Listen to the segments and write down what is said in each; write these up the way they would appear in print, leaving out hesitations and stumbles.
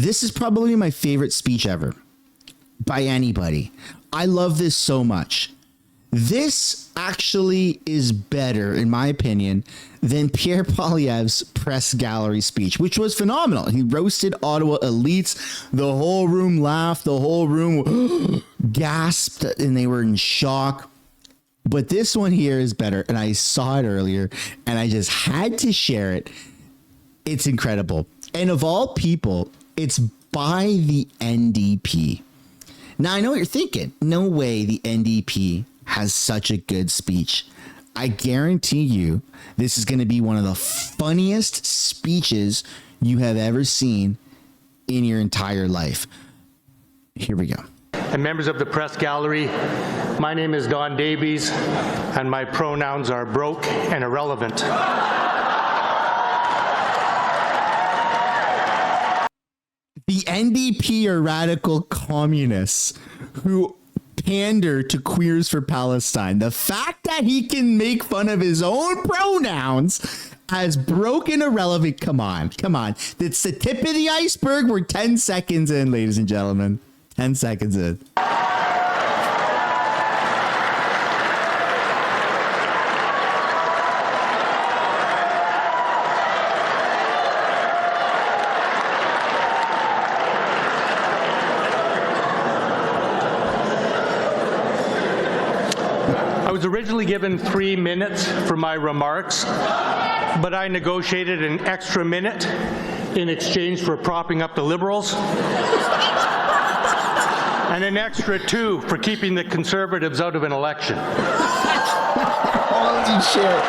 This is probably my favorite speech ever by anybody. I love this so much. This actually is better, in my opinion, than Pierre Poilievre's press gallery speech, which was phenomenal. He roasted Ottawa elites. The whole room laughed. The whole room gasped, and they were in shock. But this one here is better, and I saw it earlier, and I just had to share it. It's incredible. And of all people, it's by the NDP. Now, I know what you're thinking. No way the NDP has such a good speech. I guarantee you this is going to be one of the funniest speeches you have ever seen in your entire life. Here we go. And members of the press gallery, my name is Don Davies, and my pronouns are broke and irrelevant. The NDP are radical communists who pander to Queers for Palestine. The fact that he can make fun of his own pronouns as broken irrelevant. Come on. It's the tip of the iceberg. We're 10 seconds in, ladies and gentlemen. 10 seconds in. I was originally given 3 minutes for my remarks, but I negotiated an extra minute in exchange for propping up the Liberals, and an extra 2 for keeping the Conservatives out of an election. Holy shit.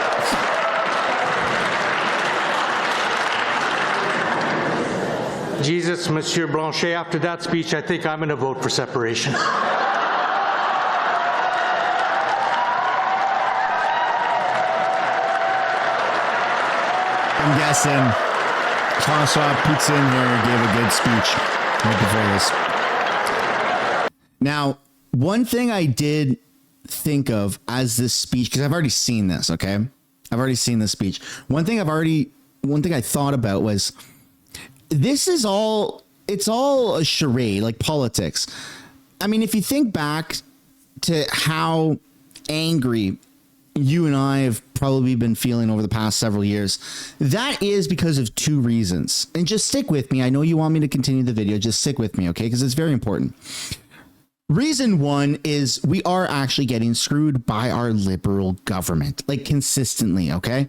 Jesus, Monsieur Blanchet, after that speech, I think I'm going to vote for separation. I'm guessing Francois Poutine here gave a good speech right before this. Now, one thing I did think of as this speech, because I've already seen this, okay? I've already seen this speech. One thing I thought about was, it's all a charade, like politics. I mean, if you think back to how angry you and I have probably been feeling over the past several years, that is because of 2 reasons. And just stick with me. I know you want me to continue the video. Just stick with me, okay? Because it's very important. Reason 1 is we are actually getting screwed by our liberal government, like consistently, okay?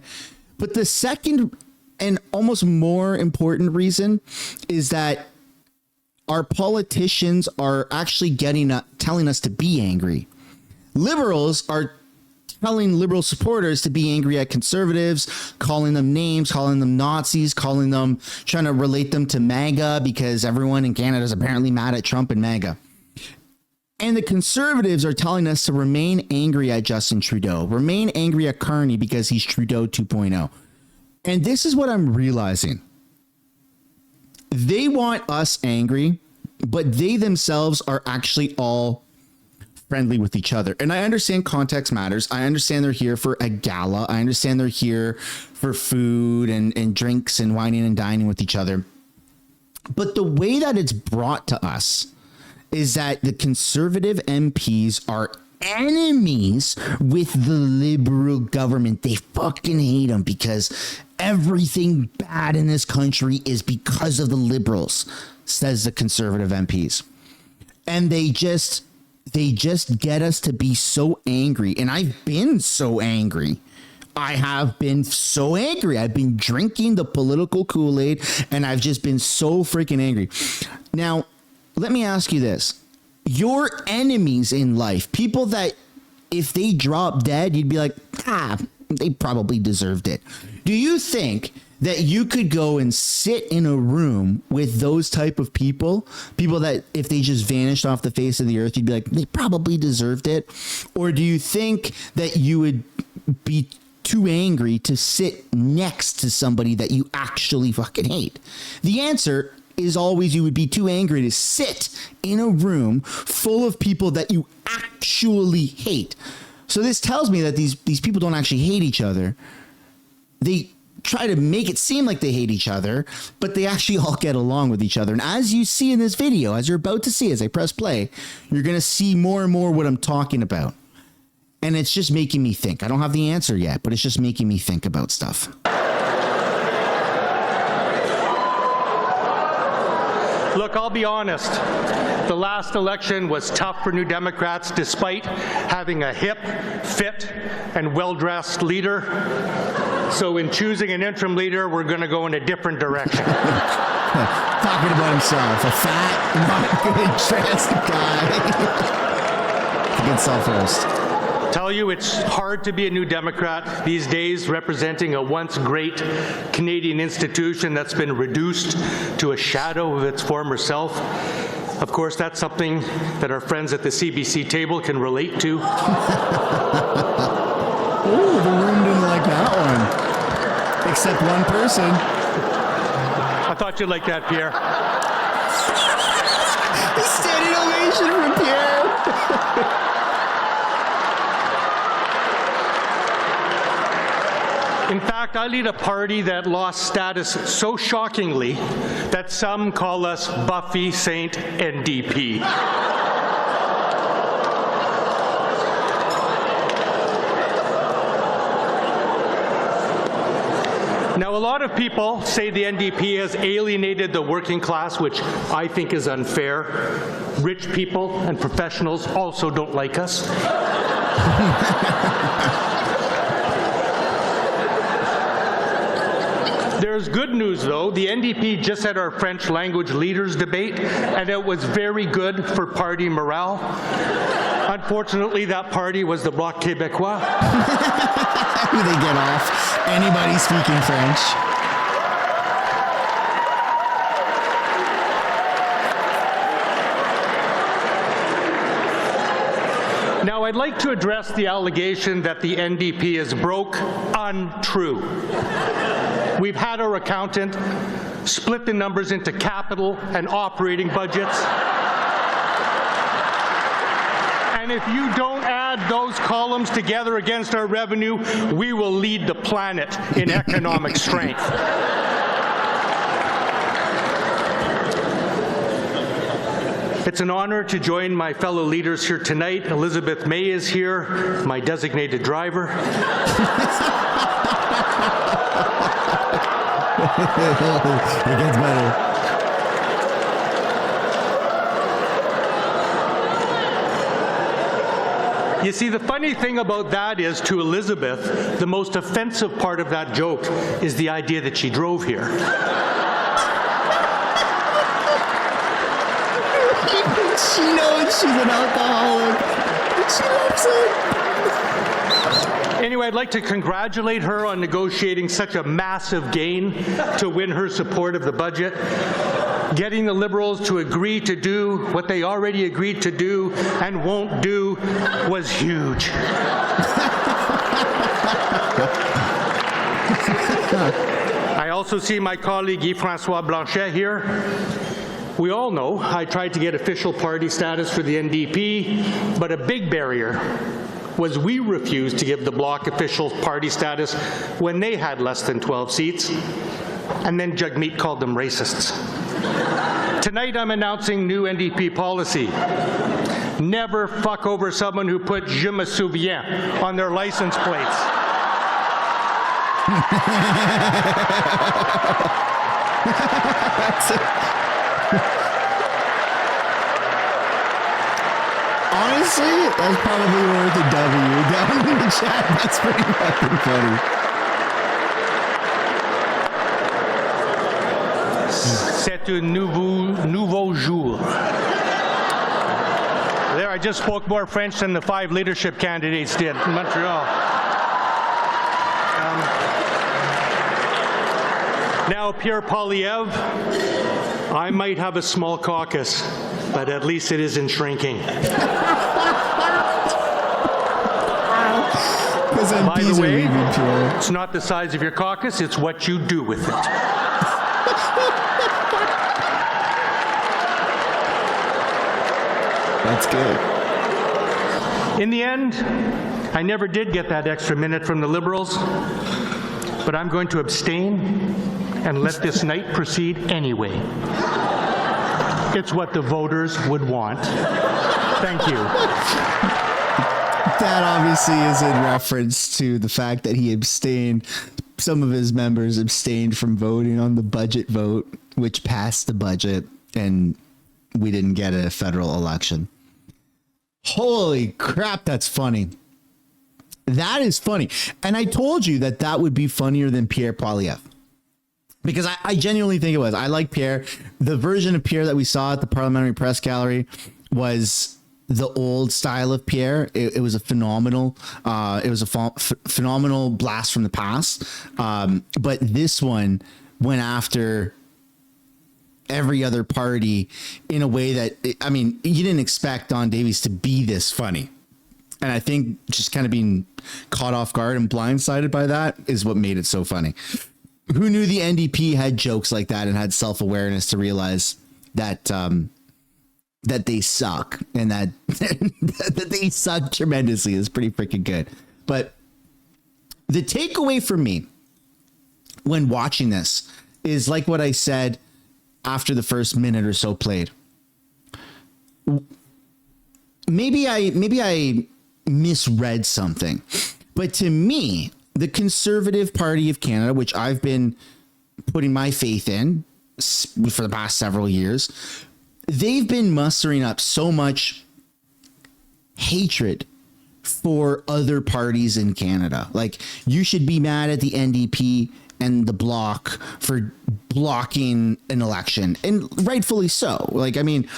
But the second and almost more important reason is that our politicians are actually telling us to be angry. Liberals are telling liberal supporters to be angry at conservatives, calling them names, calling them Nazis, trying to relate them to MAGA because everyone in Canada is apparently mad at Trump and MAGA. And the conservatives are telling us to remain angry at Justin Trudeau, remain angry at Carney because he's Trudeau 2.0. And this is what I'm realizing. They want us angry, but they themselves are actually all friendly with each other. And I understand context matters. I understand they're here for a gala. I understand they're here for food and drinks and whining and dining with each other. But the way that it's brought to us is that the conservative MPs are enemies with the liberal government. They fucking hate them because everything bad in this country is because of the liberals, says the conservative MPs. And they just get us to be so angry. And I've been so angry. I have been so angry. I've been drinking the political Kool-Aid and I've just been so freaking angry. Now, let me ask you this. Your enemies in life, people that if they drop dead, you'd be like, they probably deserved it. Do you think that you could go and sit in a room with those type of people that if they just vanished off the face of the earth, you'd be like, they probably deserved it? Or do you think that you would be too angry to sit next to somebody that you actually fucking hate? The answer is always you would be too angry to sit in a room full of people that you actually hate. So this tells me that these people don't actually hate each other. They try to make it seem like they hate each other, but they actually all get along with each other. And as you see in this video, as you're about to see, as I press play, you're going to see more and more what I'm talking about. And it's just making me think. I don't have the answer yet, but it's just making me think about stuff. Look, I'll be honest. The last election was tough for New Democrats despite having a hip, fit, and well-dressed leader. So in choosing an interim leader, we're going to go in a different direction. Talking about himself, a fat, not good-dressed guy. Good self-roast. Tell you it's hard to be a New Democrat these days, representing a once great Canadian institution that's been reduced to a shadow of its former self. Of course, that's something that our friends at the CBC table can relate to. Ooh, the room didn't like that one. Except one person. I thought you'd like that, Pierre. Standing ovation from Pierre. In fact, I lead a party that lost status so shockingly that some call us Buffy Saint NDP. Now, a lot of people say the NDP has alienated the working class, which I think is unfair. Rich people and professionals also don't like us. There's good news, though. The NDP just had our French language leaders debate, and it was very good for party morale. Unfortunately, that party was the Bloc Québécois. They get off. Anybody speaking French. Now, I'd like to address the allegation that the NDP is broke. Untrue. We've had our accountant split the numbers into capital and operating budgets. And if you don't add those columns together against our revenue, we will lead the planet in economic strength. It's an honor to join my fellow leaders here tonight. Elizabeth May is here, my designated driver. It gets better. You see, the funny thing about that is, to Elizabeth, the most offensive part of that joke is the idea that she drove here. She knows she's an alcoholic. She loves it. Anyway, I'd like to congratulate her on negotiating such a massive gain to win her support of the budget. Getting the Liberals to agree to do what they already agreed to do and won't do was huge. I also see my colleague Yves-François Blanchet here. We all know I tried to get official party status for the NDP, but a big barrier was we refused to give the Bloc official party status when they had less than 12 seats, and then Jagmeet called them racists. Tonight I'm announcing new NDP policy. Never fuck over someone who put Je me souviens on their license plates. Honestly, that's probably worth a W. Down in the chat, that's pretty fucking funny. C'est un nouveau jour. There, I just spoke more French than the 5 leadership candidates did in Montreal. Now, Pierre Poilievre, I might have a small caucus, but at least it isn't shrinking. By the way, it's not the size of your caucus, it's what you do with it. That's good. In the end, I never did get that extra minute from the Liberals. but I'm going to abstain and let this night proceed anyway. It's what the voters would want. Thank you. That obviously is in reference to the fact that he abstained. Some of his members abstained from voting on the budget vote, which passed the budget, and we didn't get a federal election. Holy crap, that's funny. That is funny. And I told you that that would be funnier than Pierre Poilievre. Because I genuinely think it was. I like Pierre. The version of Pierre that we saw at the Parliamentary Press Gallery was the old style of Pierre. It was a phenomenal, phenomenal blast from the past. But this one went after every other party in a way that, I mean, you didn't expect Don Davies to be this funny. And I think just kind of being caught off guard and blindsided by that is what made it so funny. Who knew the NDP had jokes like that and had self-awareness to realize that that they suck and that that they suck tremendously is pretty freaking good. But the takeaway for me when watching this is like what I said after the first minute or so played. Maybe I misread something, but to me, the Conservative Party of Canada, which I've been putting my faith in for the past several years, they've been mustering up so much hatred for other parties in Canada. Like, you should be mad at the NDP and the Bloc for blocking an election, and rightfully so. Like, I mean,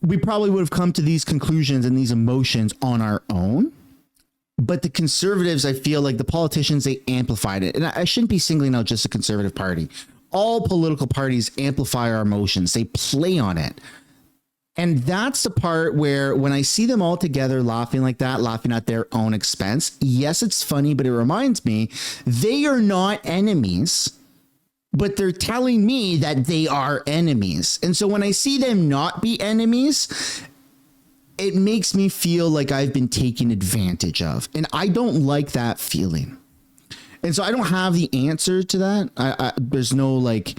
we probably would have come to these conclusions and these emotions on our own. But the Conservatives, I feel like the politicians, they amplified it. And I shouldn't be singling out just the Conservative Party. All political parties amplify our emotions. They play on it. And that's the part where when I see them all together laughing like that, laughing at their own expense, yes, it's funny, but it reminds me they are not enemies, but they're telling me that they are enemies. And so when I see them not be enemies, it makes me feel like I've been taken advantage of. And I don't like that feeling. And so I don't have the answer to that. There's no like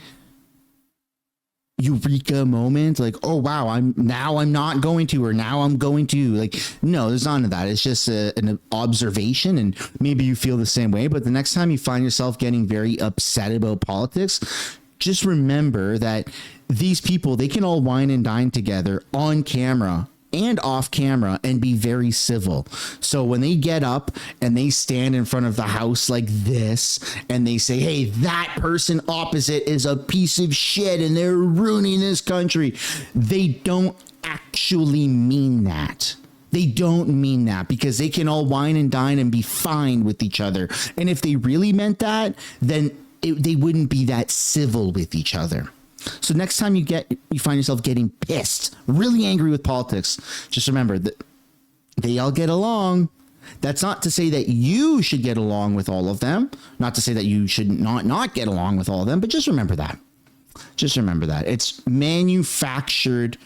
eureka moment, like, oh wow, I'm not going to, or now I'm going to. Like, no, there's none of that. It's just an observation, and maybe you feel the same way. But the next time you find yourself getting very upset about politics, just remember that these people, they can all wine and dine together on camera and off camera and be very civil. So when they get up and they stand in front of the house like this and they say, hey, that person opposite is a piece of shit and they're ruining this country, they don't actually mean that. They don't mean that, because they can all wine and dine and be fine with each other. And if they really meant that, then they wouldn't be that civil with each other. So next time you find yourself getting pissed, really angry with politics, just remember that they all get along. That's not to say that you should get along with all of them. Not to say that you should not get along with all of them, but just remember that. Just remember that. It's manufactured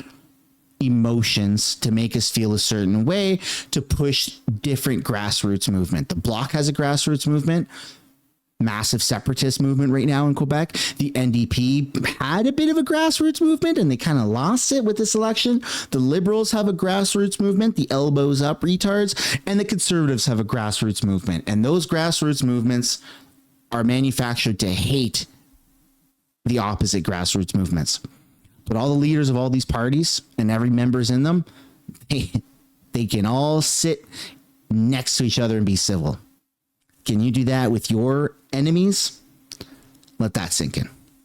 emotions to make us feel a certain way, to push different grassroots movement. The Bloc has a grassroots movement. Massive separatist movement right now in Quebec. The NDP had a bit of a grassroots movement and they kind of lost it with this election. The Liberals have a grassroots movement, the elbows up retards, and the Conservatives have a grassroots movement. And those grassroots movements are manufactured to hate the opposite grassroots movements. But all the leaders of all these parties and every members in them, they can all sit next to each other and be civil. Can you do that with your enemies? Let that sink in.